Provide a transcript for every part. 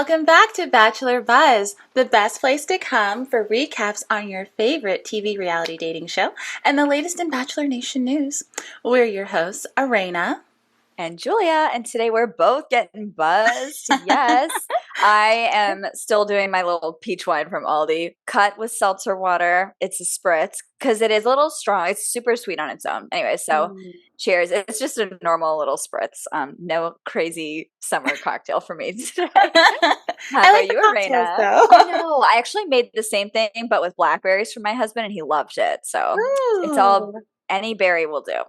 welcome back to Bachelor Buzz, the best place to come for recaps on your favorite TV reality dating show and the latest in Bachelor Nation news. We're your hosts, Arena and Julia, and today we're both getting buzzed. Yes, I am still doing my little peach wine from Aldi, cut with seltzer water. It's a spritz because it is a little strong. It's super sweet on its own. Anyway, so cheers. It's just a normal little spritz. No crazy summer cocktail for me today. I like the cocktails, though. I know. I actually made the same thing, but with blackberries for my husband, and he loved it. So It's all any berry will do.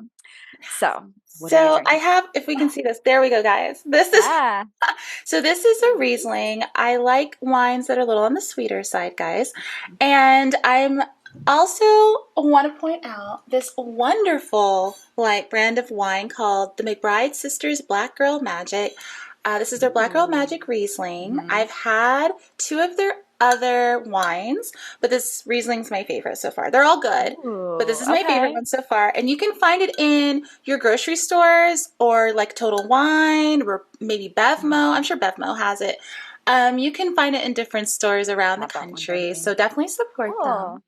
So I have, if we can see this, there we go, guys. This is this is a Riesling. I like wines that are a little on the sweeter side, guys. And I'm also want to point out this wonderful brand of wine called the McBride Sisters Black Girl Magic. This is their Black Girl Magic Riesling. I've had two of their other wines, but this Riesling's my favorite so far. They're all good, but this is my favorite one so far. And you can find it in your grocery stores or like Total Wine or maybe Bevmo. I'm sure Bevmo has it. You can find it in different stores around the country. So definitely support them.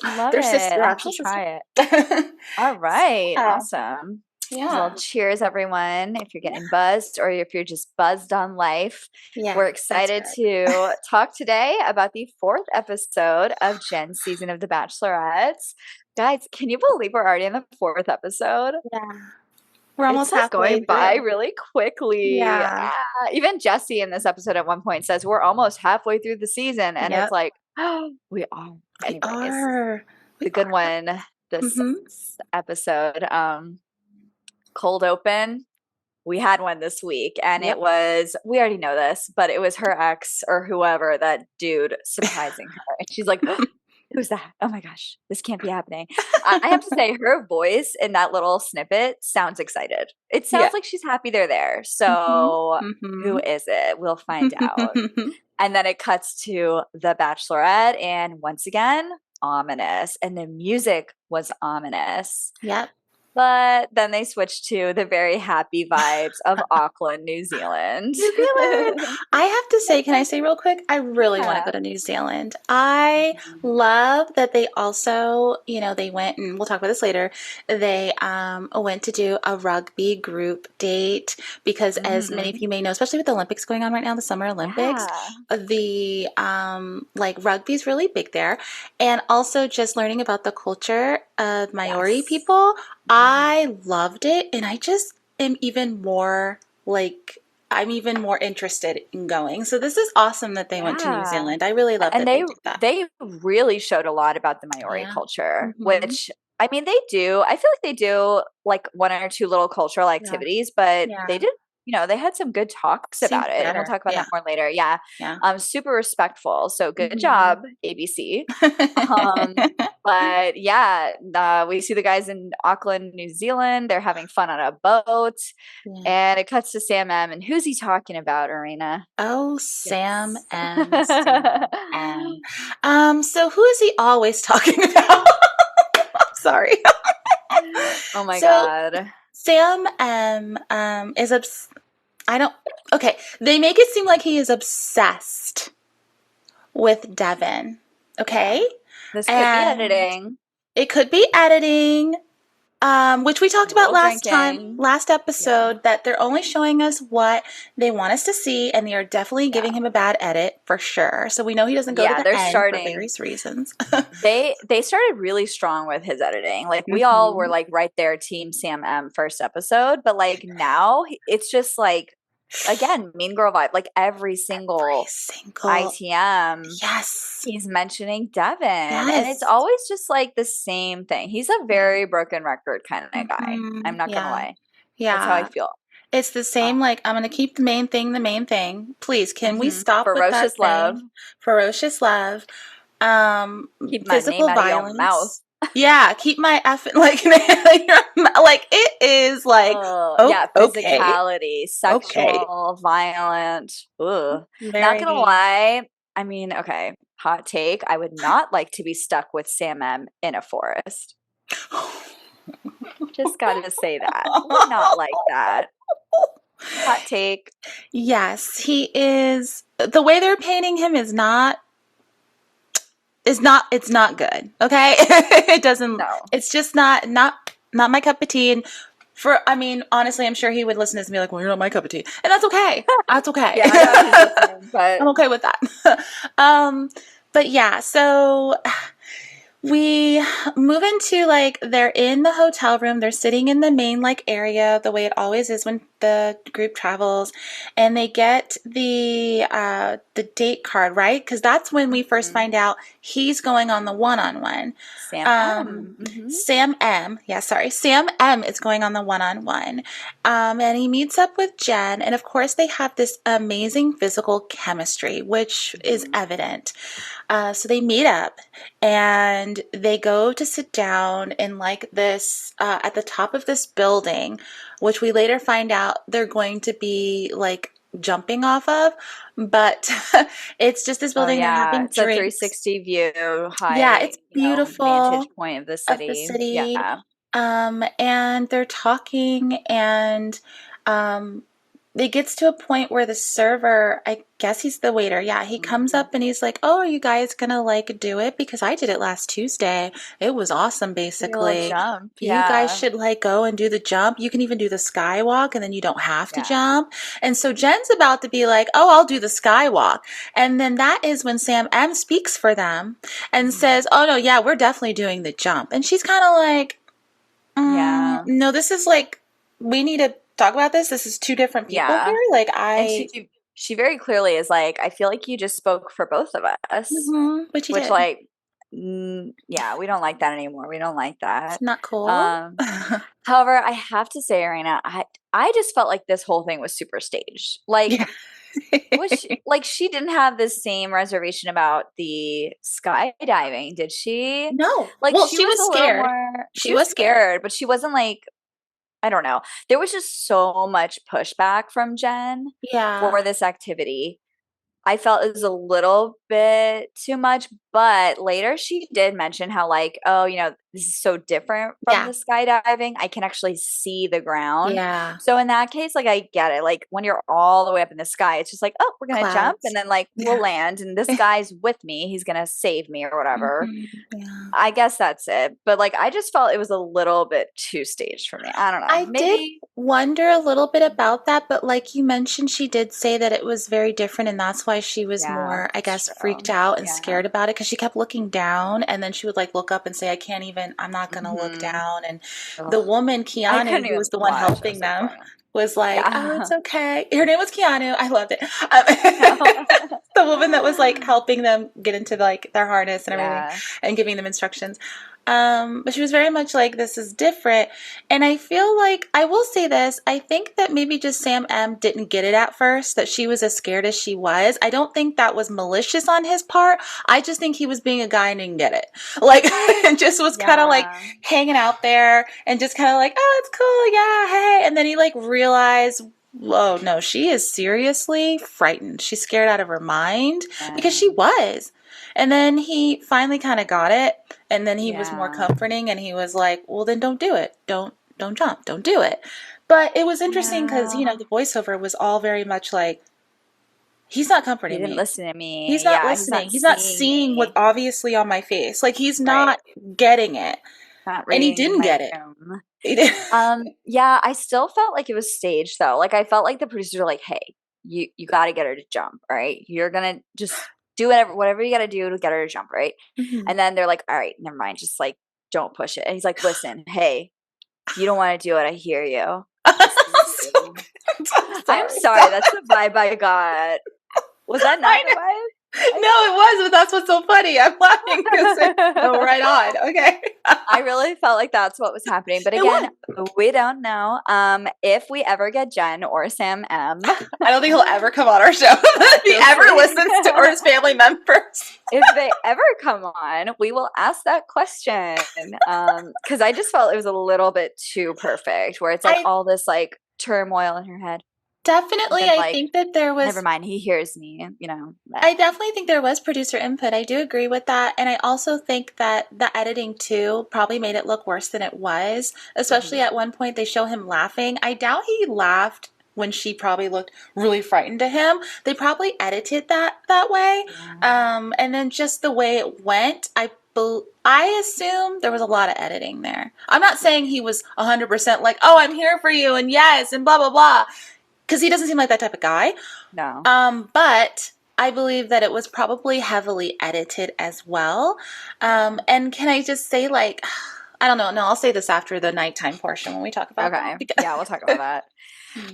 Love it. Sister, I'll have to try it. All right. Awesome. Yeah. Well, cheers, everyone. If you're getting buzzed or if you're just buzzed on life, we're excited to talk today about the 4th episode of Jenn's season of The Bachelorette. Guys, can you believe we're already in the 4th episode? Yeah. We're almost halfway going by really quickly. Yeah. Even Jesse in this episode at one point says we're almost halfway through the season. And it's like, oh, we are. Anyways, the good one this episode. Cold open, we had one this week, and it was, we already know this, but it was her ex or whoever, that dude surprising her. And she's like, who's that? Oh my gosh, this can't be happening. I have to say, her voice in that little snippet sounds excited. It sounds like she's happy they're there. So who is it? We'll find out. And then it cuts to the Bachelorette, and once again, ominous. And the music was ominous. Yep. But then they switched to the very happy vibes of Auckland, New Zealand. I have to say, can I say real quick? I really want to go to New Zealand. I love that they also, they went, and we'll talk about this later, they went to do a rugby group date because as many of you may know, especially with the Olympics going on right now, the Summer Olympics, the rugby is really big there. And also just learning about the culture of Maori people. I loved it, and I just am even more I'm even more interested in going. So this is awesome that they went to New Zealand. I really love that they did that. They really showed a lot about the Maori culture, which I mean they do. I feel like they do like one or two little cultural activities, but they did. They had some good talks about it, and we'll talk about that more later. Yeah. Super respectful. So good job, ABC. But we see the guys in Auckland, New Zealand. They're having fun on a boat, and it cuts to Sam M. And who's he talking about, Arena? Oh, Sam M. Sam M. So who is he always talking about? Sorry. Oh my God. Sam M. Is they make it seem like he is obsessed with Devin. Okay? This could be editing. It could be editing, which we talked about last episode, that they're only showing us what they want us to see, and they are definitely giving him a bad edit for sure. So we know he doesn't go to the end for various reasons. They started really strong with his editing. Like we all were like right there, Team Sam M first episode, but like now it's just like, again, mean girl vibe. Like every single ITM, he's mentioning Devin, and it's always just like the same thing. He's a very broken record kind of guy. I'm not gonna lie. That's how I feel. It's the same. I'm gonna keep the main thing. Please, can we stop ferocious with that love? Ferocious love. Keep physical violence. Out of your mouth. Yeah, keep my effing it is like physicality, sexual, violent. Ugh. Not gonna lie. I mean, hot take. I would not like to be stuck with Sam M in a forest. Just gotta say that. I would not like that. Hot take. Yes, he is. The way they're painting him it's not good. Okay? It doesn't No. it's just not my cup of tea. And I mean, honestly, I'm sure he would listen to this and be like, "Well, you're not my cup of tea." And that's okay. That's okay. Yeah, I know he's listening, but I'm okay with that. um but yeah, so we move into like they're in the hotel room, they're sitting in the main like area the way it always is when the group travels, and they get the date card, right? Because that's when we first find out he's going on the one-on-one. Sam M. Sam M. Yeah, sorry. Sam M is going on the one-on-one. And he meets up with Jenn, and of course they have this amazing physical chemistry, which is evident. So they meet up and they go to sit down in like this, at the top of this building, which we later find out they're going to be like jumping off of. But it's just this Oh building. They're yeah, having it's a drinks. 360 view, Yeah, high, it's vantage beautiful point of the of the city. city. Yeah. And they're talking, and um, it gets to a point where the server, I guess he's the waiter, yeah, he comes Mhm. up and he's like, "Oh, are you guys gonna like do it? Because I did it last Tuesday. It was awesome, A little basically. jump, You guys yeah. should like go and do the jump. You can even do the skywalk, and then you don't have to Yeah. jump." And so Jen's about to be like, "Oh, I'll do the skywalk." And then that is when Sam M speaks for them and Mhm. says, "Oh no, yeah, we're definitely doing the jump." And she's kind of like, Yeah. no, this is like, we need to talk about this. This is two different people Yeah. here. Like, And she very clearly is like, I feel like you just spoke for both of us, which he which did. like, yeah, we don't like that anymore. We don't like It's that. not cool. Um, However, I have to say, Arena, I just felt like this whole thing was super staged. Like, Yeah. was she, like she didn't have the same reservation about the skydiving, did she? No. Like Well, she she was was a little scared. more. She She was was scared. scared, but she wasn't like I don't know. There was just so much pushback from Jenn Yeah. for this activity. I felt it was a little bit too much, but later she did mention how, like, oh, this is so different from Yeah. the skydiving. I can actually see the ground. Yeah. So in that case, like, I get it. Like, when you're all the way up in the sky, it's just like, oh, we're gonna jump, and Clouds. then like we'll Yeah. land, and this guy's with me. He's gonna save me or whatever. Yeah. I guess that's it. But like, I just felt it was a little bit too staged for me. I don't know. I did Maybe. wonder a little bit about that, but like you mentioned, she did say that it was very different, and that's why she was Yeah, more, I that's guess, freaked true. out and Yeah. scared about it because she kept looking down, and then she would like look up and say, I'm not gonna look Hmm. down." And the Ugh. woman, I Keanu, couldn't who was even the one watch. It was helping so them, funny. was like, "Oh, Yeah. it's okay." Her name was Keanu. I loved it. No. The woman that was like helping them get into like their harness and everything Yeah. and giving them instructions. But she was very much like, this is different. And I feel like, I will say this, I think that maybe just Sam M didn't get it at first, that she was as scared as she was. I don't think that was malicious on his part. I just think he was being a guy and didn't get it. Like, and just was kind of like Yeah. hanging out there and just kind of like, "Oh, it's cool. Yeah. Hey." And then he like realized, "Whoa, no, she is seriously frightened. She's scared out of her mind," because she And was. And then he finally kind of got it, and then he was more yeah. comforting, and he was like, "Well, then don't do it. Don't jump. Don't do it." But it was interesting because, Yeah. the voiceover was all very much like, he's not He comforting didn't me. listen to He's me. not Yeah, he's listening. not He's not seeing seeing what's me. obviously on my face. Like, he's Right. not getting it. Not And he reading didn't my get it. room. He did. Yeah, I still felt like it was staged though. Like I felt like the producers were like, "Hey, you got to get her to jump, right? You're gonna just do whatever you got to do to get her to jump, right?" Mhm. And then they're like, "All right, never mind. Just like don't push it." And he's like, "Listen, hey, if you don't want to do it, I hear you. I see So you." good. I'm I'm sorry. sorry. Stop. That's the vibe I got. Was that not I the vibe? No, it was, but that's what's so funny. I'm laughing because it's so right on. Okay. I really felt like that's what was happening. But It again, was. we don't know. If we ever get Jenn or Sam M. I don't think he'll ever come on our show if he We'll ever see. listens to, or his family members. If they ever come on, we will ask that question. Because I just felt it was a little bit too perfect, where it's like I all this like turmoil in her head. And definitely, then I like, think that there never was mind, he hears me, I definitely think there was producer input. I do agree with that. And I also think that the editing too probably made it look worse than it was. Especially Mhm. at one point they show him laughing. I doubt he laughed when she probably looked really frightened to him. They probably edited that way. And then just the way it went, I assume there was a lot of editing there. I'm not saying he was 100% like, oh, I'm here for you and yes and blah blah blah, because he doesn't seem like that type of guy. No. But I believe that it was probably heavily edited as well. And can I just say, like, I don't know. No, I'll say this after the nighttime portion when we talk about that. Okay. Yeah, we'll talk about that.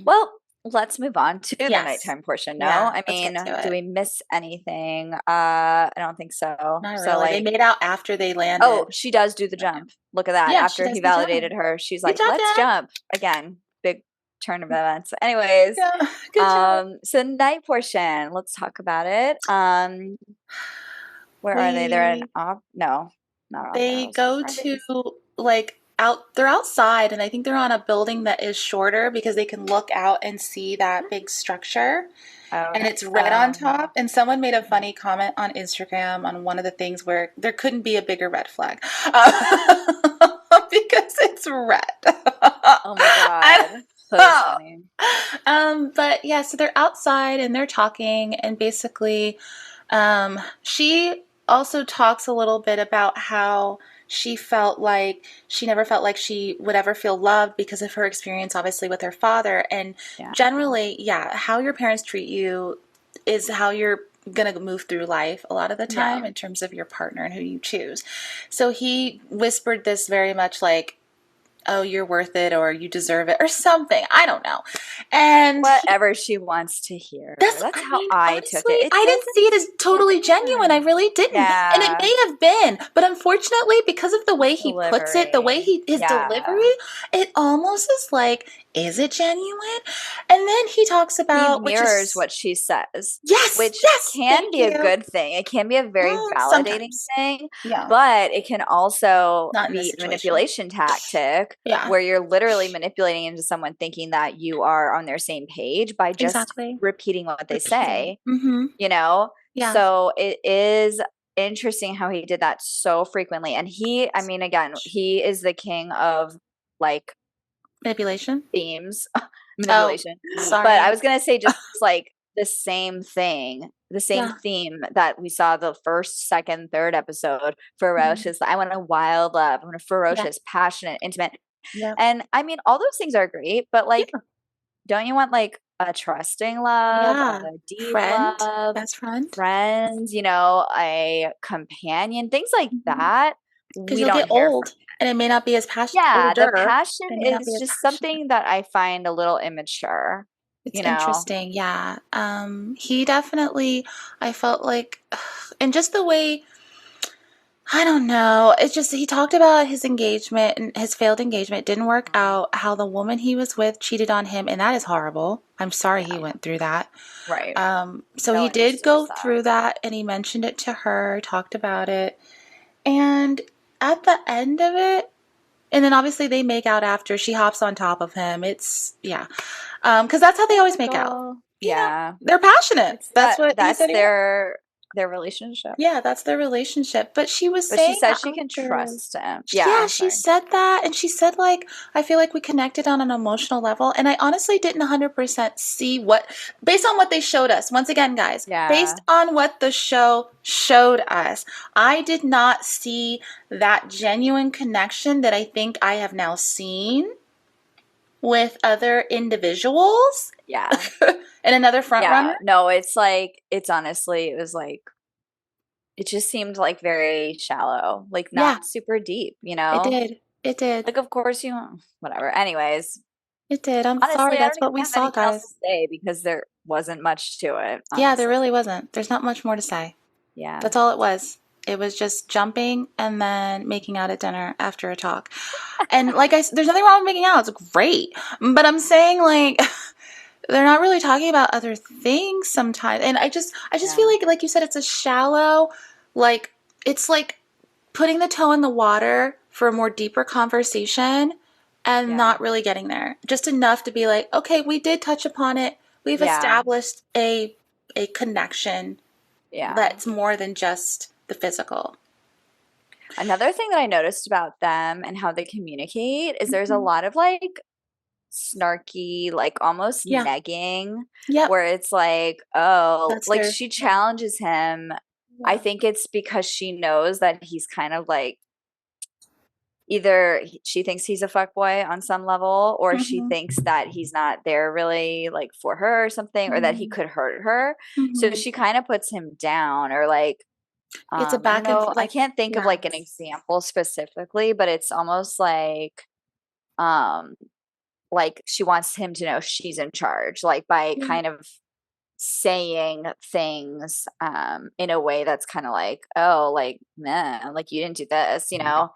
Well, let's move on to the nighttime portion. No, Yeah, I mean, do we miss anything? I don't think so. Not So really. like, They made out after they landed. oh, she does do the jump. Look at that. Yeah, After he validated her, she's Good like, job, let's Dad. jump again. Big turn of events. Anyways, Yeah, good job. so night portion. Let's talk about it. Where are they? They're in no, not They go to like they're outside, and I think they're on a building that is shorter because they can look out and see that big structure. And it's red on top. And someone made a funny comment on Instagram on one of the things where there couldn't be a bigger red flag because it's red. Oh my God. So funny. But yeah, so they're outside and they're talking, and basically she also talks a little bit about how she never felt like she would ever feel loved because of her experience, obviously, with her father. And generally, how your parents treat you is how you're going to move through life a lot of the time in terms of your partner and who you choose. So he whispered this very much like, oh, you're worth it, or you deserve it, or something. I don't know. And whatever she wants to hear. That's how I took it. I didn't see it as totally genuine. I really didn't. Yeah. And it may have been, but unfortunately, because of the way he puts it, the way his delivery, it almost is like, is it genuine? And then he talks about he mirrors what she says. Yes, which can be a good thing. It can be a very validating thing. Yeah. But it can also be a manipulation tactic where you're literally manipulating into someone thinking that you are on their same page by just repeating what they say. Mm-hmm. You know? Yeah. So it is interesting how he did that so frequently. And he is the king of like manipulation themes. Manipulation. Sorry. But I was going to say just like the same thing, the same theme that we saw the first, second, third episode. Ferocious. I want a wild love. I want a ferocious, passionate, intimate. Yeah. And I mean, all those things are great, but like, don't you want like a trusting love, a deep love, best friend, friends, you know, a companion, things like that. Because you'll get old. And it may not be as passionate. Yeah, the passion is just something that I find a little immature. It's interesting. Yeah. He definitely, I felt like, and just the way, I don't know. It's just, he talked about his engagement and his failed engagement. It didn't work out. How the woman he was with cheated on him. And that is horrible. I'm sorry he went through that. Right. So he did go through that, and he mentioned it to her, talked about it. And at the end of it, and then obviously they make out after. She hops on top of him. It's, because that's how they always make out. Yeah. They're passionate. That's their relationship. Yeah, that's their relationship. But she was saying, she said she can trust him. Yeah, she said that. And she said, like, I feel like we connected on an emotional level. And I honestly didn't 100% see based on what they showed us. Once again, guys, based on what the show showed us, I did not see that genuine connection that I think I have now seen with other individuals. Yeah. And another front runner. No, it's like, it was like, it just seemed like very shallow, like not super deep, you know? It did. Like, of course whatever. Anyways. It did. I'm sorry. That's what we saw, guys. To say because there wasn't much to it. Honestly. Yeah, there really wasn't. There's not much more to say. Yeah. That's all it was. It was just jumping and then making out at dinner after a talk. And like there's nothing wrong with making out. It's great. But I'm saying, like, they're not really talking about other things sometimes. And I just feel like you said, it's a shallow, like, it's like putting the toe in the water for a more deeper conversation and not really getting there. Just enough to be like, okay, we did touch upon it. We've established a connection that's more than just the physical. Another thing that I noticed about them and how they communicate is there's a lot of like snarky, like almost negging, Yep. where it's like, oh, That's like their she challenges him. I think it's because she knows that he's kind of like either she thinks he's a fuckboy on some level, or she thinks that he's not there really like for her or something, or that he could hurt her. So she kind of puts him down, or like it's a I back don't and know, forth, I like, can't think of like an example specifically, but it's almost um like she wants him to know she's in charge, like by kind of saying things in a way that's kind of like, oh, like, nah, like you didn't do this, Yeah.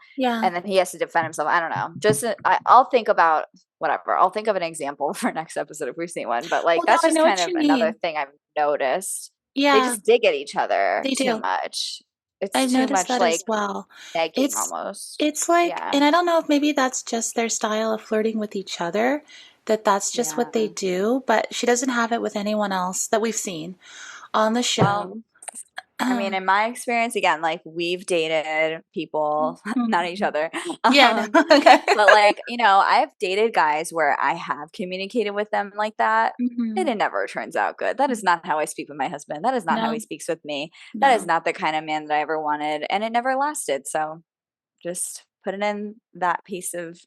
and then he has to defend himself. I don't know, just I'll think about whatever, I'll think of an example for next episode if we've seen one, but like Well, no, that's I just know kind what of you another mean. thing I've noticed. They Yeah, just dig at each other they too do. much. It's I've too noticed much that as like well. nagging It's almost. it's like, Yeah. and I don't know if maybe that's just their style of flirting with each other, that that's just what they Yeah. do, but she doesn't have it with anyone else that we've seen on the Well, show. I mean, in my experience, again, like we've dated people, not each Mhm. other. Yeah, no, okay. But like, I've dated guys where I have communicated with them like that, and Mhm. it never turns out good. That is not how I speak with my husband. That is not how he No, speaks with me. That is no. not the kind of man that I ever wanted, and it never lasted. So just putting in that piece of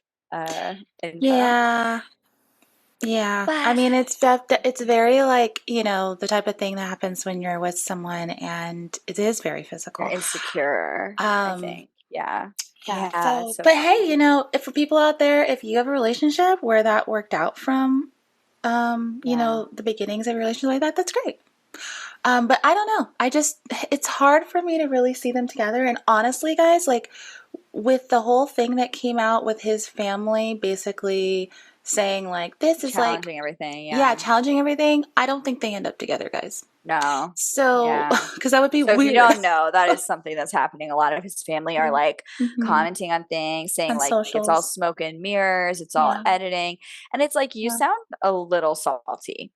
info. Yeah. Yeah. I But mean, it's very like, the type of thing that happens when you're with someone and it is very you're physical. insecure, I Um, think. Yeah. yeah. Yeah, it's So, so but hey, funny. if for people out there, if you have a relationship where that worked out from, Yeah. the beginnings of your relationship like that, that's great. But I don't know. It's hard for me to really see them together. And honestly, guys, like with the whole thing that came out with his family basically saying like, this is like, Challenging everything, yeah, yeah. challenging everything, I don't think they end up together, guys. No. So, Yeah. because that would be So if you weird. don't know, that is something that's happening. A lot of his family are like Mm-hmm. commenting on things, saying On like it's all socials. smoke and mirrors, it's all Yeah. editing. And it's like you Yeah. sound a little salty.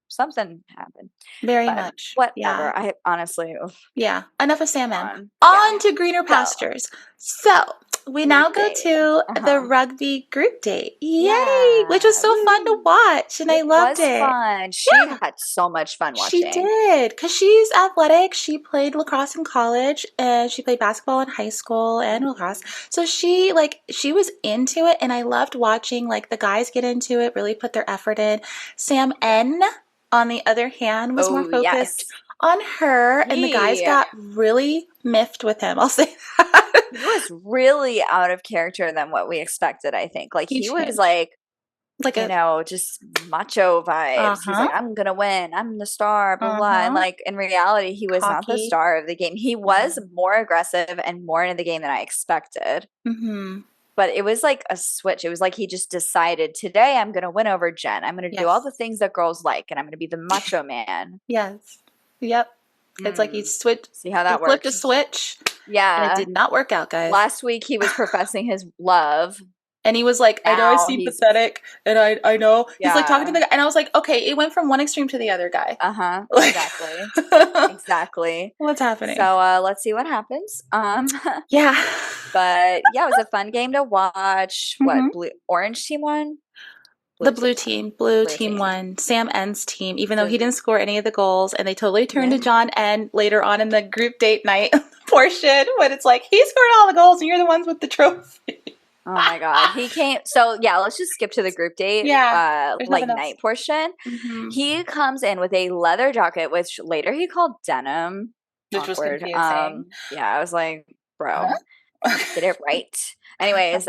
Something happened. Very But much. Yeah. whatever. I honestly, ugh, Yeah, enough of salmon. on. Yeah. On to greener So pastures. So we now group go date. to the Uh-huh. rugby group date. Yay! Which was Yeah. so fun to Woo. watch, and I It loved was it. fun. She Yeah, had so much fun she watching. did. Because she's athletic. She played lacrosse in college, and she played basketball in high school and lacrosse. Mhm. So she was into it, and I loved watching like the guys get into it, really put their effort in. Sam N, on the other hand, was more Oh, focused yes. on her, and the guys He got really miffed with him. I'll say that. he was really out of character than what we expected, I think. Like He he was changed. like, Like a, just macho vibes. He's uh-huh, like, I'm gonna win, I'm the star, blah, blah, blah. And uh-huh, like in reality, he was not the cocky. star of the game. He was No. more aggressive and more into the game than I expected. Mm-hmm. But it was like a switch. It was like he just decided today I'm gonna win over Jen. I'm gonna do all Yes. the things that girls like, and I'm gonna be the macho man. Yes. Yep. It's like Hmm. See how he that flipped a worked. switch, and it Yeah. did not work out, guys. Last week he was professing his love. And he was like, I know I Now seem he's pathetic, and I know. He's like talking to yeah. the guy, and I was like, okay, it went from one extreme to the other guy. Uh-huh. Like, Exactly. Exactly. what's happening? So let's see what happens. Yeah. But yeah, it was a fun game to watch. What, Hmm. blue orange team won? The Blue team won. blue Blue team team. won. Sam N's team, even though he So didn't score any of the goals, and they totally turned yeah. to John N later on in the group date night portion, when it's like, he scored all the goals, and you're the ones with the trophy. Oh my God. He came. So yeah, let's just skip to the group date, Yeah, there's like nothing else. night portion. Hmm. He comes in with a leather jacket, which later he called denim. Which was Awkward. confusing. Yeah, I was like, bro, Huh? get it right. Anyways,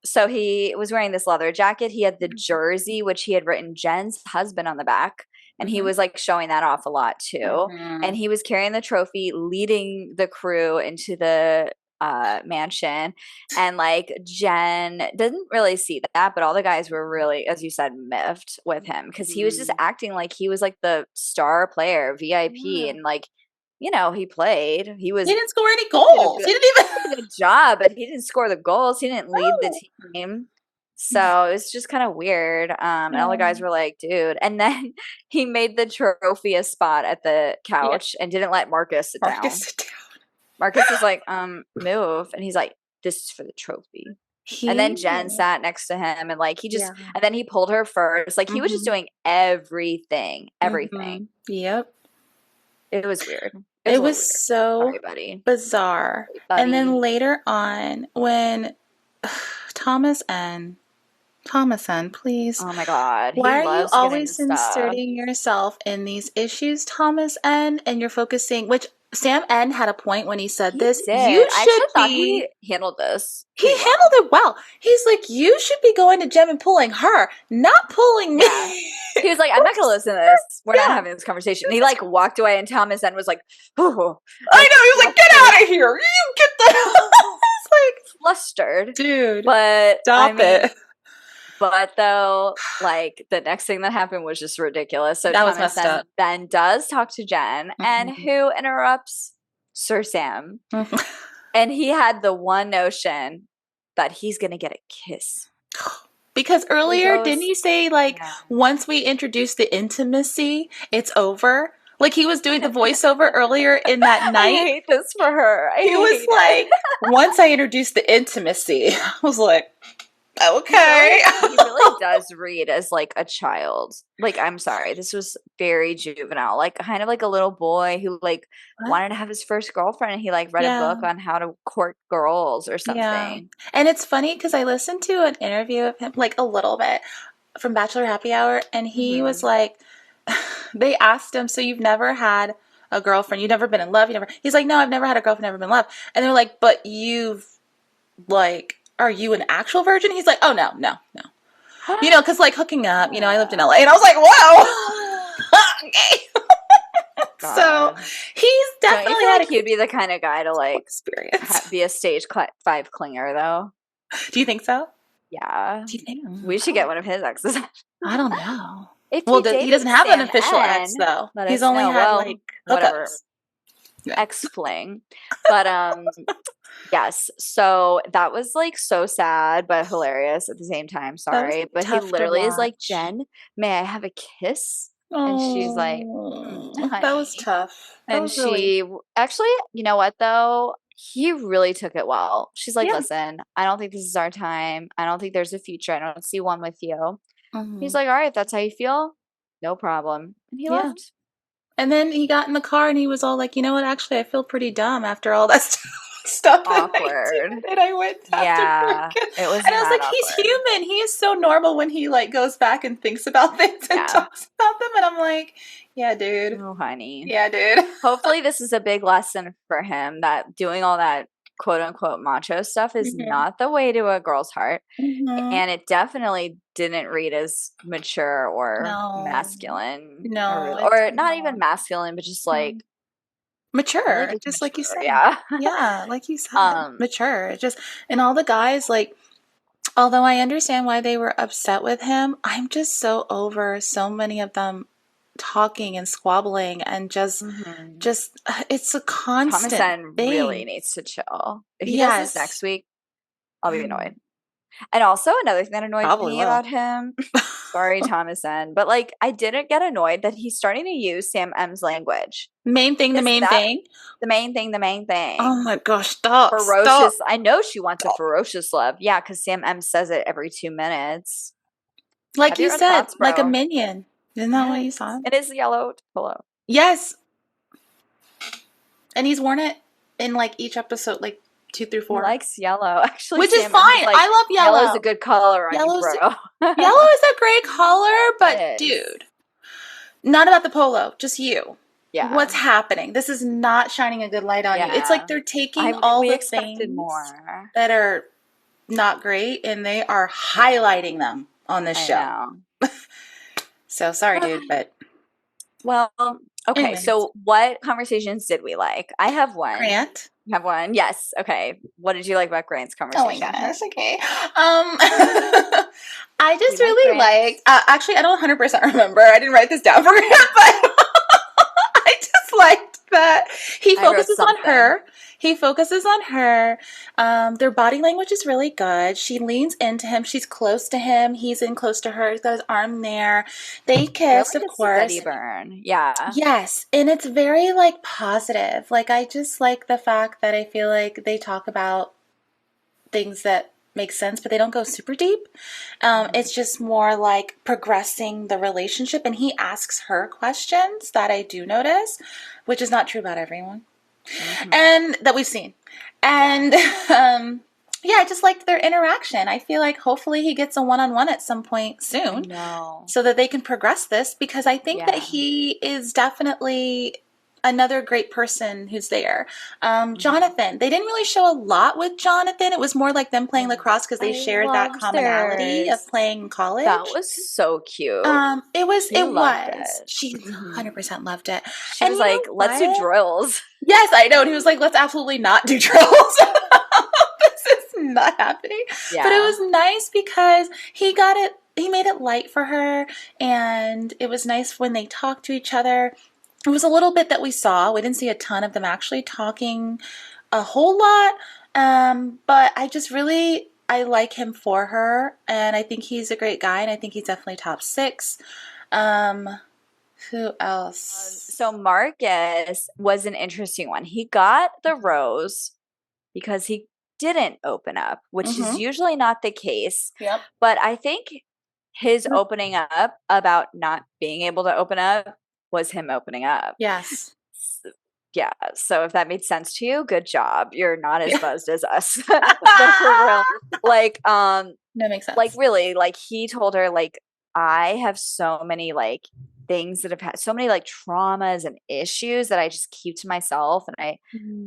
so he was wearing this leather jacket. He had the jersey, which he had written Jen's husband on the back. And he Hmm. was like showing that off a lot too. Hmm. And he was carrying the trophy, leading the crew into the mansion. And like Jenn didn't really see that, but all the guys were really, as you said, miffed with him because he was just acting like he was like the star player, VIP, Yeah. and like, he played. He He didn't score any did a goals. He didn't even. good job, but he didn't score the goals. He didn't lead the No. team. So it's just kind of weird. And all the guys were like, dude. And then he made the trophy a spot at the Yeah. couch and didn't let Marcus sit Marcus, down. sit down. Marcus was like, move. And he's like, this is for the trophy. And then Jenn sat next to him and like and then he pulled her first. Like he was just doing everything. Yep. It was weird. It was so Sorry, buddy. bizarre. Buddy. And then later on, when Thomas N, please. Oh my God. Why are you always inserting yourself in these issues, Thomas N? And you're focusing, which Sam N had a point when he said this. You should thought he handled this. He handled it well. He's like, you should be going to Jem and pulling her, not pulling me. Yeah. He was like, I'm not going to listen to this. We're not having this conversation. And he like walked away, and Thomas N was like, oh. I know. He was like, get out of here. You get the hell. It's like, flustered. Dude. But stop it. But though, like the next thing that happened was just ridiculous. So that was messed up. Then does talk to Jenn, and who interrupts? Sir Sam. And he had the one notion that he's gonna get a kiss. Because earlier, didn't he say like once we introduce the intimacy, it's over? Like he was doing the voiceover earlier in that night. I hate this for her. He was like, once I introduce the intimacy, I was like, okay. He really does read as like a child. Like, I'm sorry, this was very juvenile. Like kind of like a little boy who like wanted to have his first girlfriend, and he like read a book on how to court girls or something. Yeah. And it's funny because I listened to an interview of him like a little bit from Bachelor Happy Hour, and he was like, they asked him, so you've never had a girlfriend, you've never been in love, he's like, no, I've never had a girlfriend, never been in love. And they're like, but you've like, are you an actual virgin? He's like, oh, no. You know, because like hooking up, you know, I lived in LA, and I was like, whoa. Okay. So he's definitely had he'd be the kind of guy to like experience. Be a stage 5 clinger, though. Do you think so? Yeah. Do you think? We should get one of his exes. I don't know. Well, he doesn't have an official ex, though. He's only had like whatever. Ex-fling. But yes, so that was like so sad but hilarious at the same time. Sorry, but he literally is like, Jenn, may I have a kiss? And she's like, that was tough. And she actually, you know what though, he really took it well. She's like, listen, I don't think this is our time. I don't think there's a future. I don't see one with you. He's like, all right, if that's how you feel, no problem. And he left. And then he got in the car and he was all like, you know what, actually, I feel pretty dumb after all that stuff. Awkward. And I went yeah, it was. And I was like, he's human. He is so normal when he like goes back and thinks about things and talks about them. And I'm like, yeah, dude. Oh, honey. Yeah, dude. Hopefully this is a big lesson for him, that doing all that quote unquote macho stuff is not the way to a girl's heart. And it definitely didn't read as mature or masculine. No. Or not even masculine, but just like mature. Just like you said. Yeah. Yeah, like you said. Mature. Just, and all the guys, like, although I understand why they were upset with him, I'm just so over so many of them talking and squabbling and just it's a constant Thomas thing. Really needs to chill. If he does this next week, I'll be annoyed. And also another thing that annoyed me about him, sorry Thomas N, but like I didn't get annoyed that he's starting to use Sam M's language. The main thing. The main thing. Oh my gosh, stop. Ferocious. Stop. I know she wants a ferocious love. Yeah, because Sam M says it every 2 minutes. Like you said, like a minion. Isn't that what you saw? It is yellow polo. Yes. And he's worn it in like each episode, like 2 through 4. He likes yellow, actually. Which is fine. Like, I love yellow. Yellow's a good color on you, bro. Yellow is a great color, but dude, not about the polo, just you. Yeah. What's happening? This is not shining a good light on you. It's like they're taking all the things that are not great and they are highlighting them on this show. So sorry, dude, but well, okay. Anyways. So what conversations did we like? I have one. Grant? You have one? Yes. Okay. What did you like about Grant's conversation? Oh my gosh, okay. I just really liked, actually, I don't 100% remember. I didn't write this down for Grant, but I just liked that he focuses on her. He focuses on her. Their body language is really good. She leans into him. She's close to him. He's in close to her. He's got his arm there. They kiss, of course. Steady burn. Yeah. Yes. And it's very like positive. Like I just like the fact that I feel like they talk about things that make sense, but they don't go super deep. It's just more like progressing the relationship, and he asks her questions that I do notice, which is not true about everyone, and that we've seen. And yeah, I just like their interaction. I feel like hopefully he gets a one-on-one at some point soon so that they can progress this, because I think that he is definitely another great person who's there. Jonathan, they didn't really show a lot with Jonathan. It was more like them playing lacrosse because they shared that commonality of playing in college. That was so cute. It was. She 100% loved it. She was like, let's do drills. Yes, I know. And he was like, let's absolutely not do drills. This is not happening. Yeah. But it was nice because he made it light for her, and it was nice when they talked to each other. It was a little bit that we saw. We didn't see a ton of them actually talking a whole lot. But I like him for her, and I think he's a great guy, and I think he's definitely top 6. Who else? So Marcus was an interesting one. He got the rose because he didn't open up, which is usually not the case. Yep. But I think his opening up about not being able to open up was him opening up. Yes. Yeah. So if that made sense to you, good job. You're not as buzzed as us. But for real. Like, that makes sense. Like really, like he told her, like, I have so many like things that have had so many like traumas and issues that I just keep to myself. And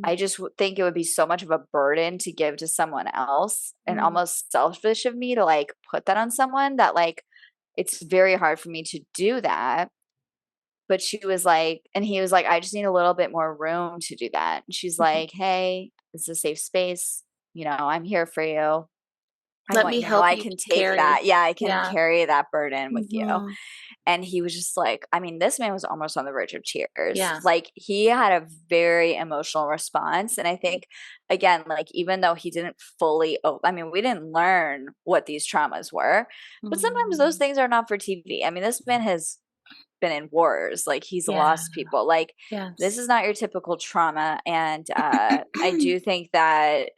I just think it would be so much of a burden to give to someone else, and almost selfish of me to like put that on someone, that like, it's very hard for me to do that. But she was like, and he was like, I just need a little bit more room to do that. And she's like, hey, it's a safe space. You know, I'm here for you. Let me help you. I can take that. Yeah, I can carry that burden with you. And he was just like, I mean, this man was almost on the verge of tears. Yeah. Like he had a very emotional response. And I think, again, like, even though he didn't fully, we didn't learn what these traumas were, but sometimes those things are not for TV. I mean, this man has been in wars. Like he's lost people. Like this is not your typical trauma. And I do think that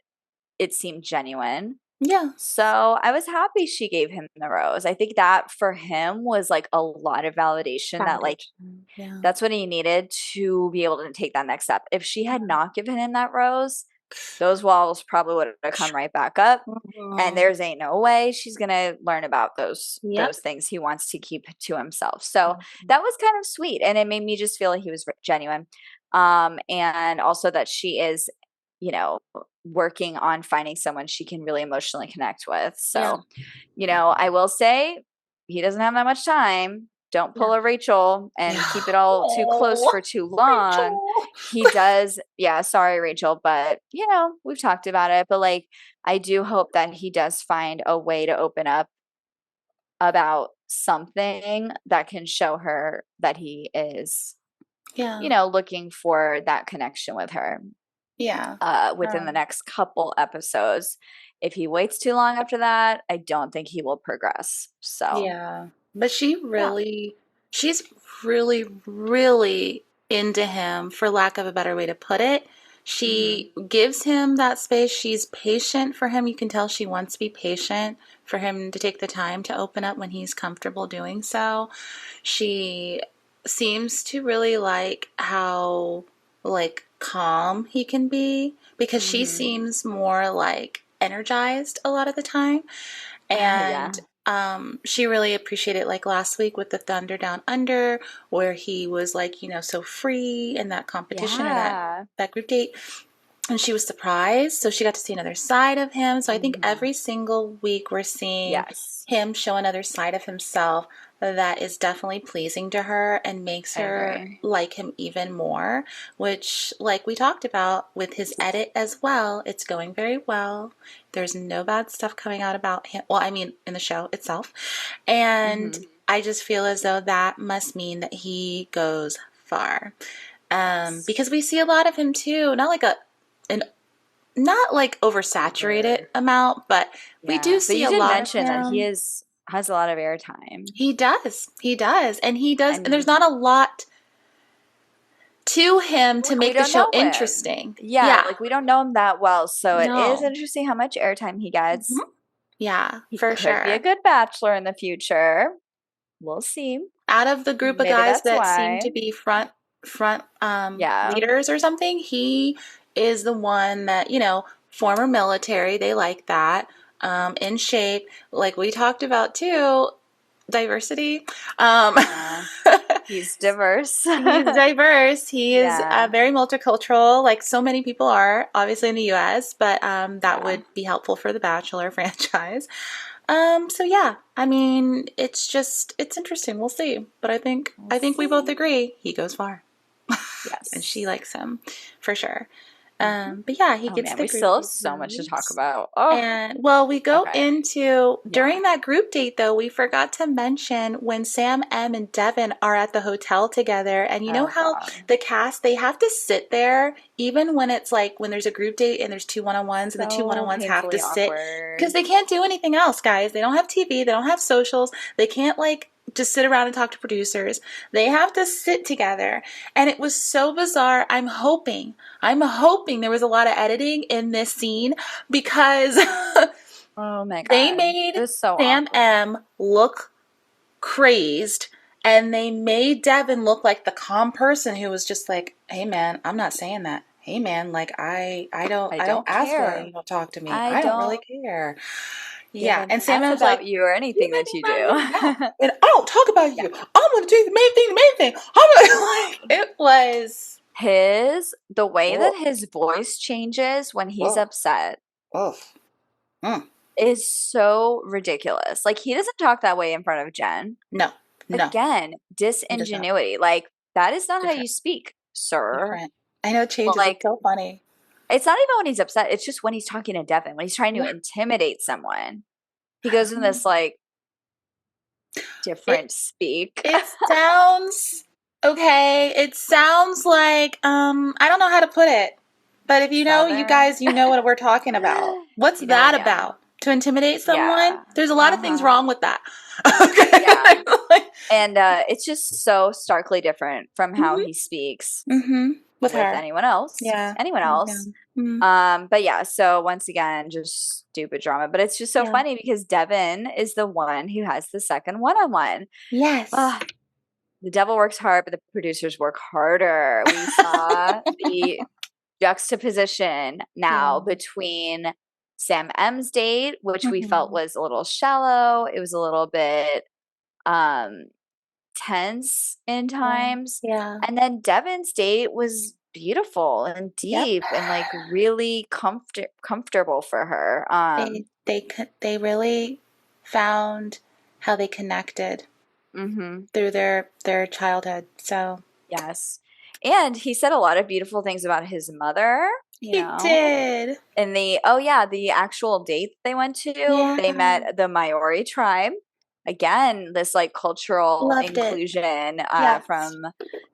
it seemed genuine. Yeah. So I was happy she gave him the rose. I think that for him was like a lot of validation. That like, that's what he needed to be able to take that next step. If she had not given him that rose, those walls probably would have come right back up. And there's ain't no way she's going to learn about those things he wants to keep to himself. So that was kind of sweet. And it made me just feel like he was genuine. And also that she is, you know, working on finding someone she can really emotionally connect with. So, you know, I will say he doesn't have that much time. Don't pull a Rachel and keep it all too close for too long. Rachel. He does. Yeah. Sorry, Rachel. But, you know, we've talked about it. But like, I do hope that he does find a way to open up about something that can show her that he is, you know, looking for that connection with her. Yeah. Within the next couple episodes. If he waits too long after that, I don't think he will progress. So yeah. But she's really, really into him, for lack of a better way to put it. She gives him that space. She's patient for him. You can tell she wants to be patient for him to take the time to open up when he's comfortable doing so. She seems to really like how like calm he can be, because she seems more like energized a lot of the time. And she really appreciated, like last week with the Thunder Down Under, where he was like, you know, so free in that competition or that group date. And she was surprised. So she got to see another side of him. So I think every single week we're seeing him show another side of himself that is definitely pleasing to her and makes her like him even more, which, like we talked about with his edit as well, it's going very well. There's no bad stuff coming out about him. Well, I mean, in the show itself. And I just feel as though that must mean that he goes far. Because we see a lot of him too, not like oversaturated amount, but we do see a lot of him. But you did mention that he has a lot of airtime. He does. And there's not a lot to him to make the show interesting. Yeah, like we don't know him that well, so it is interesting how much airtime he gets. Yeah, He for could be a sure. good bachelor in the future. We'll see. Out of the group of Maybe guys that's that seem why. to be front Yeah. leaders or something, he is the one that, former military, they like that. In shape, like we talked about too, diversity. Yeah. He's diverse. He's diverse. He is Yeah. very multicultural, like so many people are, obviously in the U.S., but that Yeah. would be helpful for the Bachelor franchise. So yeah, I mean, it's interesting. We'll see, but We'll I think we both see. agree he goes far, and she Yes. likes him for sure. Mhm. But yeah, he Oh gets man, the we still have groupie so much to talk rose. about. Oh, And well, we go okay. into Yeah. during that group date though, we forgot to mention when Sam M and Devin are at the hotel together. And you know Oh how God. the cast they have to sit there even when it's like when there's a group date and there's two one-on-ones and the two So one-on-ones have to painfully sit because awkward. they can't do anything else, guys. They don't have TV, they don't have socials, they can't like just sit around and talk to producers. They have to sit together. And it was so bizarre. I'm hoping there was a lot of editing in this scene because Oh my they God. It made was so Sam awkward. M look crazed and they made Devin look like the calm person who was just like, "Hey man, I'm not saying that. Hey man, like I don't I I don't don't ask why care. you don't talk to me. I I don't really don't care." give Yeah, an and Sam F M's like, about you or "You anything make that me you mad really bad, do. and I don't talk about Yeah. you. I'm gonna do the main thing, the main thing." I'm gonna, like, it was The way that oh his voice changes when he's oh upset oh mm. is so ridiculous. Like, he doesn't talk that way in front of Jen. No, no, Again, he does not. disingenuity. Like, that is not how Different, you speak, sir. different. I know it But, changes. It's like, so funny. it's not even when he's upset, it's just when he's talking to Devin, when he's trying to Yeah. intimidate someone. He goes in this, like, It different speak. it sounds okay. It sounds like I don't know how to put it. But if you know, you Southern. guys, you know what we're talking about. What's You know what, that yeah. about? To intimidate someone? Yeah. There's a lot of things Uh-huh. wrong with that. Yeah. Okay. Like, And, it's just so starkly different from how mhm. he speaks Mhm. With with her. anyone else. Yeah. Anyone Yeah. else. Mhm. But yeah, so once again, just stupid drama. But it's just so Yeah. funny because Devin is the one who has the second one-on-one. Yes. Ah, the devil works hard, but the producers work harder. We saw the juxtaposition now Yeah. between Sam M's date, which we felt Mhm. was a little shallow. It was a little bit um tense in Yeah. times. Yeah. And then Devin's date was beautiful and Yep. deep and like really comfortable for her. They really found how they connected Mhm. through their childhood. So Yes. And he said a lot of beautiful things about his mother, you he know. did. And the actual date they went to, Yeah. they met the Maori tribe. Again, this like cultural Loved it. inclusion Yes. from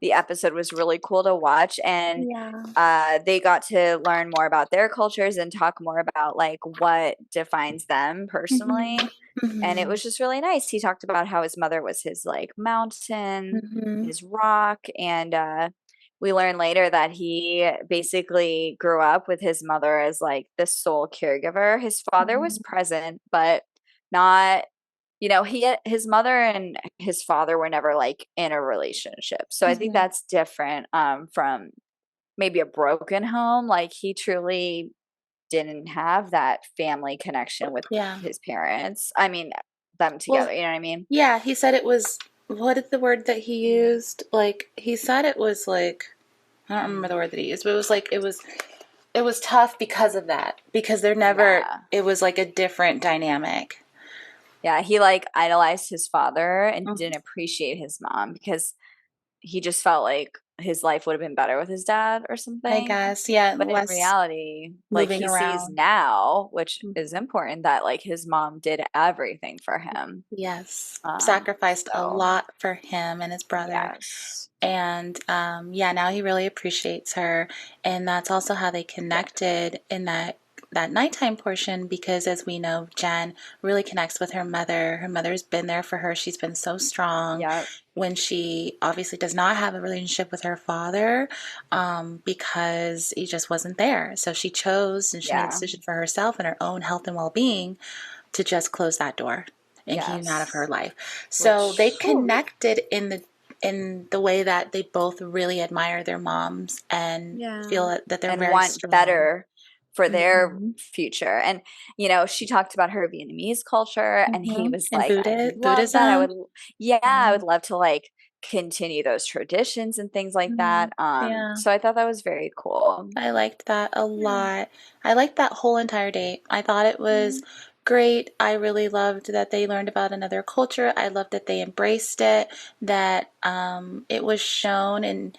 the episode was really cool to watch. And Yeah. they got to learn more about their cultures and talk more about like what defines them Mhm. personally. And it Mhm. was just really nice. He talked about how his mother was his like mountain, Mhm. his rock, and we learn later that he basically grew up with his mother as like the sole caregiver. His father was Mhm. present, but not, his mother and his father were never like in a relationship. So I think Mhm. that's different from maybe a broken home. Like he truly didn't have that family connection with Yeah. his parents. I mean, them together, Well, you know what I mean? yeah, he said it was what is the word that he used? Like he said it was like I don't remember the word that he used, but it was tough because of that. Because they're never Yeah. it was like a different dynamic. Yeah, he like idolized his father and Mhm. didn't appreciate his mom because he just felt like his life would have been better with his dad or I something. guess. Yeah, But in less reality, like moving he sees around. now, which Mhm. is important, that like his mom did everything for him. Yes. Sacrificed a So lot for him and his brother. yes. And yeah, now he really appreciates her. And that's also how they Yeah. connected in that nighttime portion because as we know, Jen really connects with her mother. Her mother's been there for her. She's been so strong Yeah. when she obviously does not have a relationship with her father because he just wasn't there. So she chose and she made a Yeah. decision for herself and her own health and well-being to just close that door and keep him out of her Yes. life. So they connected in the way that they both really admire their moms and feel that they're and very want strong. better for their future. And, you know, she talked about her Vietnamese culture and he was And like, I love that. Buddhism. I would love to like continue those traditions and things like that. Yeah. So I thought that was very cool. I liked that a lot. I liked that whole entire date. I thought it was great. I really loved that they learned about another culture. I loved that they embraced it, that it was shown and,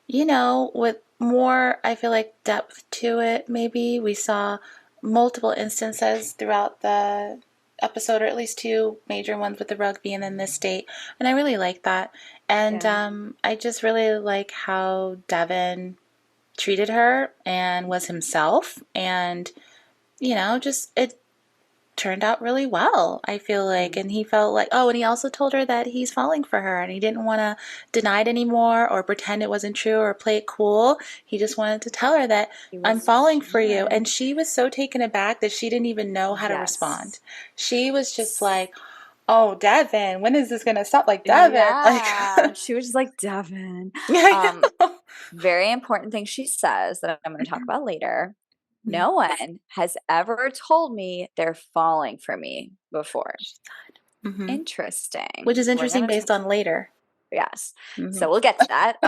you know, with more, I feel like, depth to it, maybe. We saw multiple instances throughout the episode, or at least two major ones with the rugby and then this date. And I really like that. And I just really like how Devin treated her and was himself, and you know, just it turned out really well, I feel like. And he felt like, oh, and he also told her that he's falling for her and he didn't want to deny it anymore or pretend it wasn't true or play it cool. He just wanted to tell her that I'm falling for you. And she was so taken aback that she didn't even know how to respond. She was just like, oh, Devin, when is this gonna stop? Like, Devin, like She was just like, Devin. I know. Very important thing she says that I'm going to talk about later. No one has ever told me they're falling for me before. Interesting. Which is interesting based on later. Yes. So we'll get to that.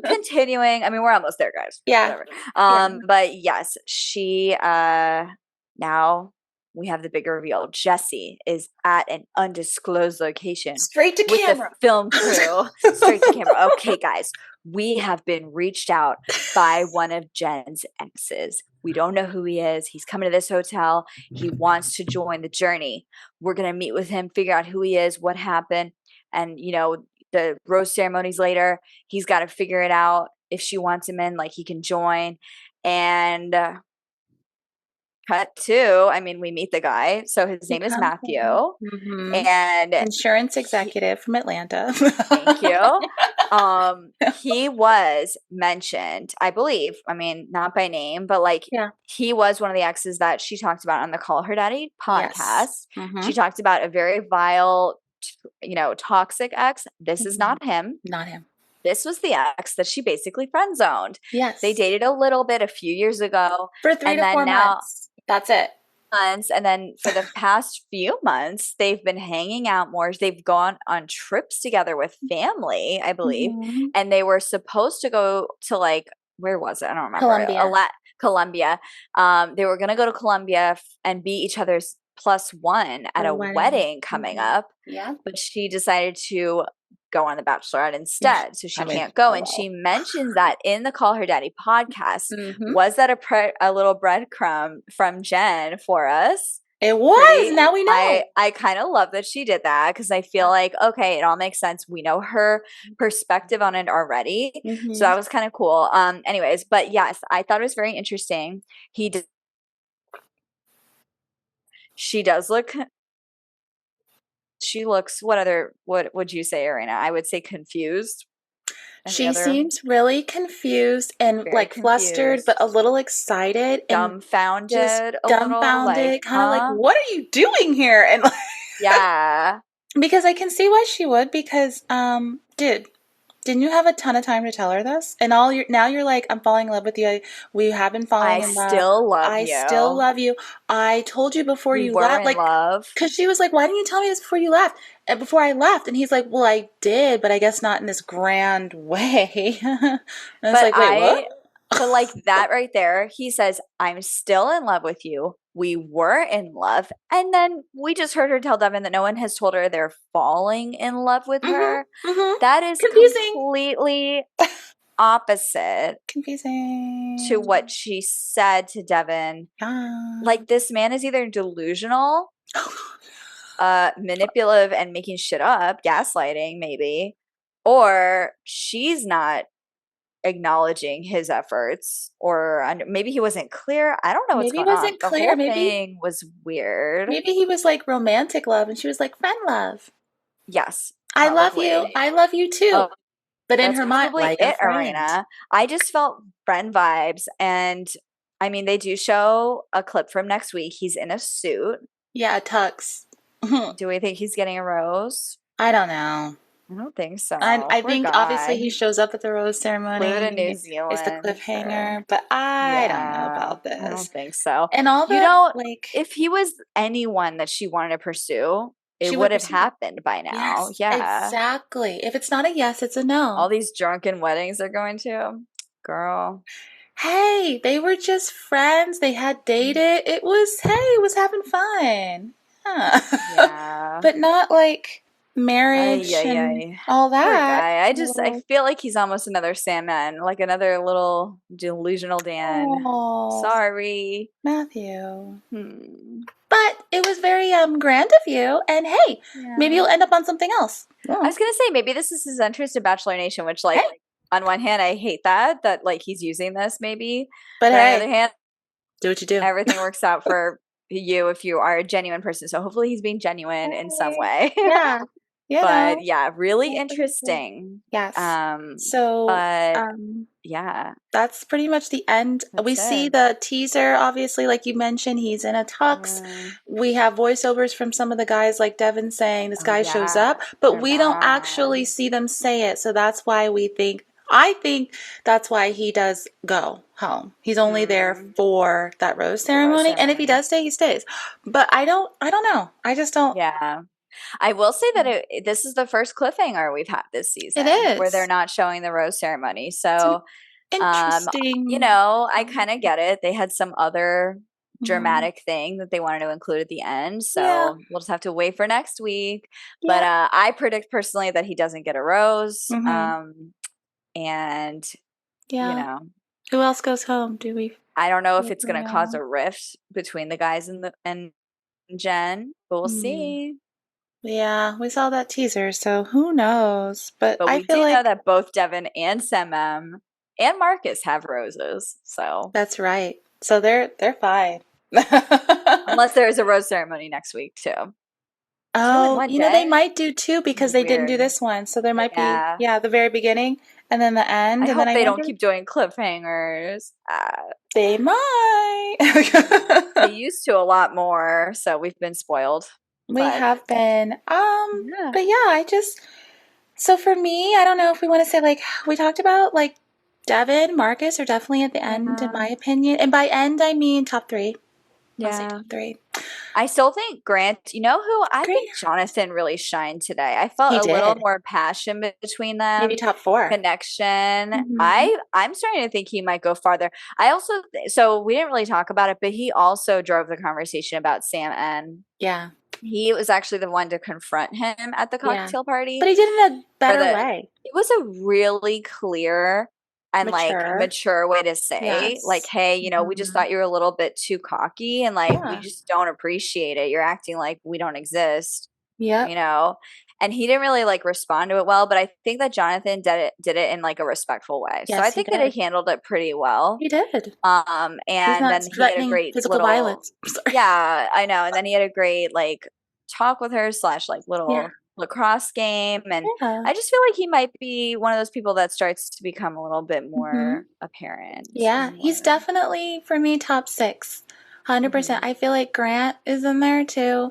Continuing. I mean, we're almost there, guys. Yeah. Whatever. But yes, she now we have the big reveal. Jessie is at an undisclosed location. Straight to camera. The film crew. Straight to camera. Okay, guys. We have been reached out by one of Jenn's exes. We don't know who he is. He's coming to this hotel. He wants to join the journey. We're going to meet with him, figure out who he is, what happened. And, you know, the rose ceremonies later, he's got to figure it out. If she wants him in, like he can join. And cut to, I mean, we meet the guy. So his name is Matthew. And insurance executive from Atlanta. Thank you. He was mentioned, I believe, I mean, not by name, but like he was one of the exes that she talked about on the Call Her Daddy podcast. She talked about a very vile, you know, toxic ex. This is not him. Not him. This was the ex that she basically friend zoned. Yes. They dated a little bit a few years ago. For 3 to 4 months. That's it. Months, and then for the past few months, they've been hanging out more. They've gone on trips together with family, I believe. And they were supposed to go to like, where was it? I don't remember. Colombia. They were going to go to Colombia and be each other's +1 at a wedding coming up. Yeah. But she decided to go on the Bachelorette instead, so she can't go. And she mentions that in the Call Her Daddy podcast. Was that a little breadcrumb from Jenn for us? It was. Now we know. I kind of love that she did that because I feel like, okay, it all makes sense. We know her perspective on it already. So that was kind of cool. Anyways, but yes, I thought it was very interesting. She does look. She looks, what would you say, Irina? I would say confused. She seems really confused and like flustered, but a little excited. Dumbfounded. And dumbfounded. Kind of like, what are you doing here? And yeah. Because I can see why she would, because, dude, didn't you have a ton of time to tell her this? And now you're like, I'm falling in love with you. We have been falling in love. I still love you. I told you before you left. Like, because she was like, why didn't you tell me this before you left? And before I left. And he's like, well, I did, but I guess not in this grand way. And I was like, wait, what? But like that right there, he says, I'm still in love with you. We were in love. And then we just heard her tell Devin that no one has told her they're falling in love with her. That is completely opposite to what she said to Devin. Like, this man is either delusional, manipulative and making shit up, gaslighting maybe, or she's not acknowledging his efforts, or maybe he wasn't clear. I don't know what's going on. Maybe he wasn't clear. The whole thing was weird. Maybe he was like romantic love and she was like friend love. Yes. I love you. I love you too. But in her mind, like a friend. Arena. I just felt friend vibes. And I mean, they do show a clip from next week. He's in a suit. Yeah, Tux. Do we think he's getting a rose? I don't know. I don't think so. I Poor think obviously guy. he shows up at the rose Flew to New ceremony. It's the Zealand for, cliffhanger, but I don't know yeah, about I don't this. think so. And all You the know, like, if he was anyone that she wanted to pursue, she it would would have pursue it. happened by now. Yes, Yeah. exactly. If it's not a yes, it's a All no. these drunken weddings they're going to. Girl. Hey, they were just friends. They had dated. It was having fun. Yeah. Yeah. But not like Ay, marriage ay, and ay. all Poor that. guy. I So, feel like he's almost another Sandman, like another little delusional Dan. oh, Sorry. Matthew. Hmm. But it was very grand of you. And hey, maybe Yeah. you'll end up on something else. I Yeah. was gonna say maybe this is his entrance to Bachelor Nation, which like Hey, on one hand I hate that like he's using this maybe, but but on the hey, other hand do what you do. everything works out for you if you are a genuine person. So hopefully he's being genuine in some Hey, way. yeah, you But know. yeah, really That's what you do. interesting. Yes. Um, So, but yeah, that's pretty much the end. We that's see it. the teaser, obviously, like you mentioned, he's in a tux. Yeah. We have voiceovers from some of the guys, like Devin saying this Oh guy shows yeah, up, but they're we don't actually mad. see them say it. So that's why I think that's why he does go home. He's only there Hmm. for that rose The rose ceremony. And if he ceremony. does stay, he stays. But I don't know. I just don't. Yeah. I will say that this is the first cliffhanger we've had this It season where they're is. not showing the rose ceremony. It's an So, interesting. I kind of get it. They had some other Mhm. dramatic thing that they wanted to include at the end. Yeah. So we'll just have to wait for next week. But Yeah. I predict personally that he doesn't get a rose. Hmm. And, you Yeah. know, Who else goes home? Do we I don't know if think it's we going to cause know? a rift between the guys and Jen, but we'll Hmm. see. Yeah, we saw that teaser, so who knows? But But I we feel do know like that both Devin and Semem and Marcus have roses. So that's right. So they're fine. unless there is a rose ceremony next week too. It's really Oh, one you know, they day. might do two because they didn't do Weird. this one. So there might be, Yeah. yeah, the very beginning and then the I end. And then hope I they don't wonder, keep doing cliffhangers. they might. Yeah. They used to a lot more, so we've been spoiled. We But have been. yeah. But yeah, so for me, I don't know if we want to say like we talked about like Devin, Marcus are definitely at the end in Yeah. my opinion. And by end I mean top three. I'll say Yeah. top three. I still think Grant, you know who I Great. think Jonathan really shined today. I felt He a little did. more passion between Maybe them, top four. connection. Hmm. I'm starting to think he might go farther. I also so we didn't really talk about it, but he also drove the conversation about Sam and Yeah. he was actually the one to confront him at the Yeah. cocktail party But he did it in a for better the way. it was a really clear and like Mature. mature way to say like, Yes. hey, we just Hmm. thought you were a little bit too cocky and like we Yeah. just don't appreciate it. You're acting like we don't exist, you Yep. know. And he didn't really like respond to it well, but I think that Jonathan did it in like a respectful way. So I Yes, he think that he did. handled it pretty well. He did. He's And not then he had a threatening great physical little, violence. Sorry. yeah, I know. And then he had a great like talk with her slash like Yeah. little lacrosse game. And Yeah. I just feel like he might be one of those people that starts to become a little bit Hmm. more apparent Yeah, and he's more. definitely for me top six. 100%. Mhm. I feel like Grant is in there too.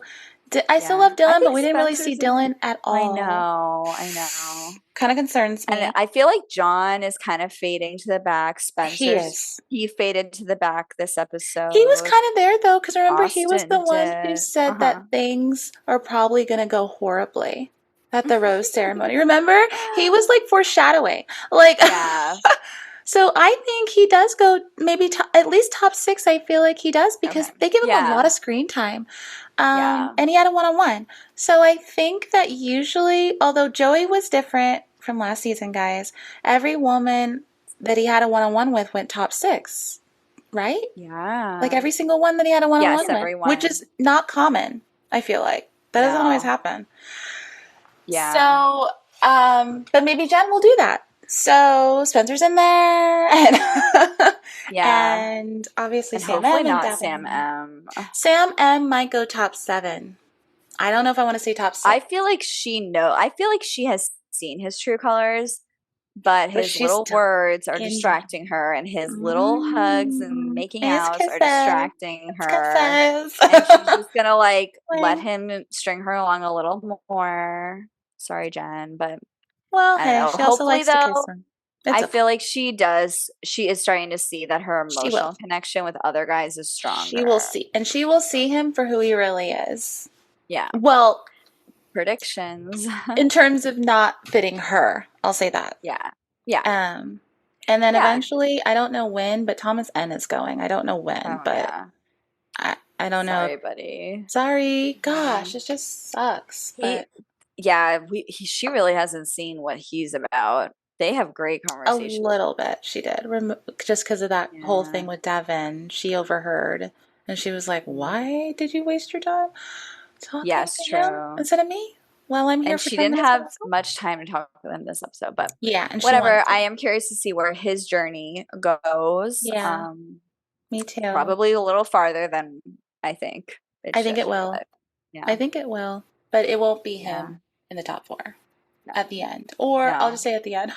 I still Yeah, love I Dylan, but think we didn't really see Spencer's in there. Dylan at I all. know, I know. Kind of concerns And me. I feel like John is kind of fading to the back. He Spencer's is. he faded to the back this He was episode. kind of there though, because remember, he was the Austin one who did. said Uh-huh. that things are probably going to go horribly at the rose ceremony. Remember? He was like foreshadowing. Like, Yeah. so I think he does go maybe at least top six. I feel like he does Okay. because they give him a lot Yeah. of screen time. Yeah. And he had a one-on-one. So I think that usually, although Joey was different from last season, guys, every woman that he had a one-on-one with went top six, right? Like Yeah. every single one that he had a Yes, one-on-one with, which is everyone. not common, I feel like. That doesn't always No. happen. Yeah. So, but maybe Jen will do that. So Spencer's in there, and Yeah. and obviously And Sam hopefully M and not Sam Devin. M. Sam M might go top seven. I don't know if I want to say top I six, feel like I feel like she has seen his true colors, but but his she's little stuck words are in Jen. distracting her and his little hugs and making It's outs are kisses. distracting It's her. kisses. And she's just gonna like let him string her along a little more. Sorry, Jenn, but well, I don't hey, know. she also Hopefully, likes to kiss though, him. I feel like she does. She is starting to see that her She will. emotional connection with other guys is She will stronger. see. And she will see him for who he really is. Yeah. Well, predictions. in terms of not fitting her, I'll say that. Yeah. Yeah. And then eventually, I don't know when, but Thomas N is going. I don't know when, but I don't know. Sorry, buddy. Sorry. Gosh, it just sucks. But she really hasn't seen what he's about. They have great conversations. A little bit, she did. Just because of that whole thing with Devin, she overheard, and she was like, "Why did you waste your time talking to him instead of me? Well, I'm here and for she 10 didn't minutes." have much time to talk with him this episode, but yeah, and whatever. I am curious to see where his journey goes. Yeah, me too. Probably a little farther than I think. I think it will. Yeah, I think it will, but it won't be him in the top 4 at the end, or I'll just say at the end.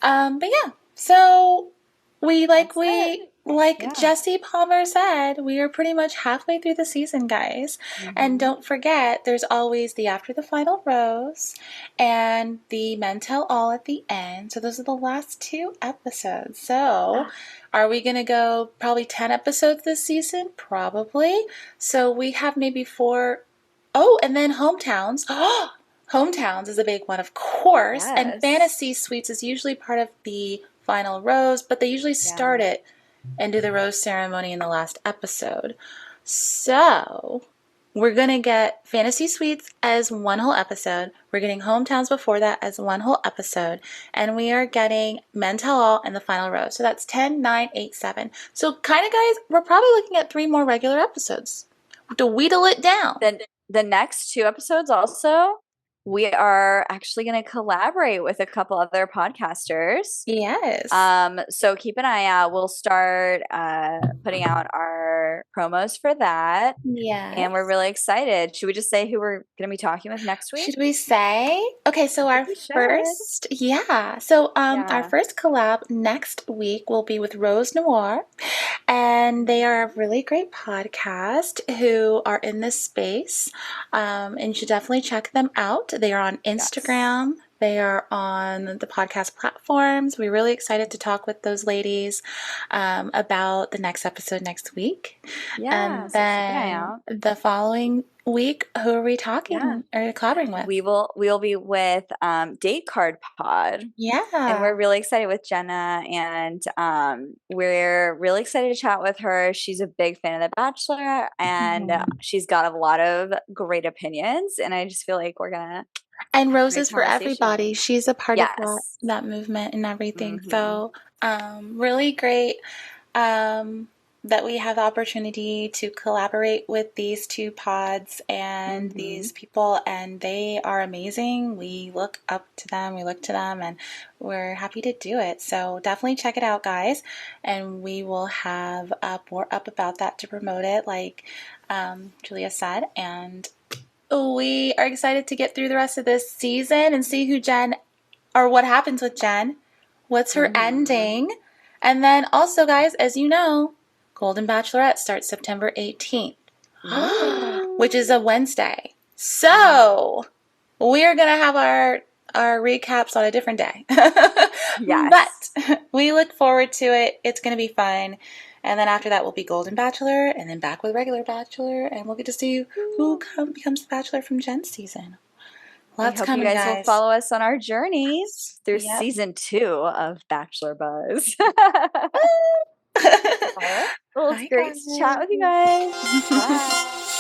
But yeah, so like Jesse Palmer said, we are pretty much halfway through the season, guys. And don't forget, there's always the After the Final Rose and the Men Tell All at the end. So those are the last 2 episodes. So are we going to go probably 10 episodes this season? Probably. So we have maybe 4. Oh, and then Hometowns. Hometowns is a big one, of course. Yes. And Fantasy Suites is usually part of the final rose, but they usually start it and do the rose ceremony in the last episode. So we're going to get Fantasy Suites as one whole episode. We're getting Hometowns before that as one whole episode. And we are getting Men Tell All and the final rose. So that's 10, 9, 8, 7. So kind of, guys, we're probably looking at 3 more regular episodes to wheedle it down. Then the next 2 episodes also, we are actually going to collaborate with a couple other podcasters. Yes. So keep an eye out. We'll start putting out our promos for that. Yes. And we're really excited. Should we just say who we're going to be talking with next week? Should we say? Okay, so our first, our first collab next week will be with Rose Noir. And they are a really great podcast who are in this space. And you should definitely check them out. They are on Instagram. Yes. They are on the podcast platforms. We're really excited to talk with those ladies about the next episode next week. Yeah, and then the following week, who are we talking or collaborating with? We will be with Date Card Pod. Yeah. And we're really excited with Jenna, and we're really excited to chat with her. She's a big fan of The Bachelor, and she's got a lot of great opinions, and I just feel like we're gonna Roses for Everybody. She's a part of that movement and everything. So really great that we have the opportunity to collaborate with these 2 pods and these people, and they are amazing. We look up to them, we look to them, and we're happy to do it. So definitely check it out, guys, and we will have more up about that to promote it, like Julia said, and we are excited to get through the rest of this season and see who Jenn, or what happens with Jenn, what's her ending, and then also, guys, as you know, Golden Bachelorette starts September 18th, which is a Wednesday. So we're going to have our recaps on a different day. But we look forward to it. It's going to be fun. And then after that will be Golden Bachelor, and then back with regular Bachelor, and we'll get to see who becomes the Bachelor from Jen's season. Lots coming, guys. Will follow us on our journeys through season 2 of Bachelor Buzz. All right. Well, it's great to chat with you guys. Bye.